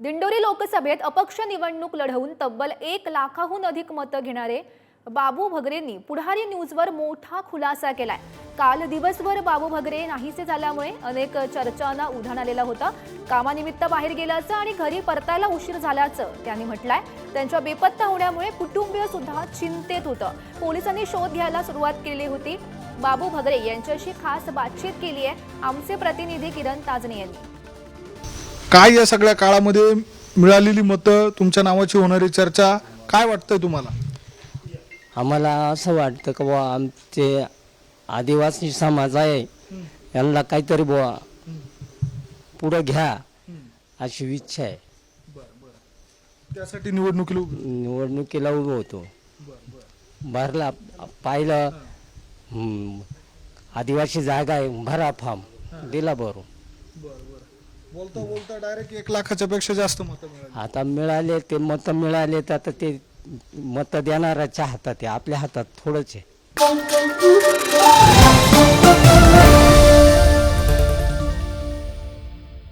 दिंडोरी लोकसभेत अपक्ष निवडणूक लढवून तब्बल 1 लाखाहून अधिक मतं घेणारे बाबू भगरेंनी पुढारी न्यूजवर मोठा खुलासा केलाय। काल दिवसभर बाबू भगरे नाहीसे झाल्यामुळे अनेक चर्चांना उधाण आलेलं होतं। कामानिमित्त बाहेर गेल्याचं आणि घरी परतायला उशीर झाल्याचं त्यांनी म्हटलंय। त्यांच्या बेपत्ता होण्यामुळे कुटुंबीय सुद्धा चिंतेत होतं। पोलिसांनी शोध घ्यायला सुरुवात केली होती। बाबू भगरे यांच्याशी खास बातचीत केली आहे आमचे प्रतिनिधी किरण ताजने यांनी। काय या सगळ्या काळामध्ये मिळालेली मतं, तुमच्या नावाची होणारी चर्चा, काय वाटतंय तुम्हाला? आम्हाला असं वाटतं की बुवा आमचे आदिवासी समाज आहे यांना काहीतरी बुवा पुढे घ्या अशी इच्छा आहे। त्यासाठी निवडणुकीला उभं होतो। भरला पाहिलं आदिवासी जागा आहे, भरा फॉर्म दिला भरून। बोलता बोलता डायरेक्ट 1 लाखाच्या पेक्षा जास्त मतं मिळाली। आता मिळाले ते मतं मिळाले तर आता ते मतं देणाऱ्याच्या हातात आहे, आपल्या हातात थोडंच आहे।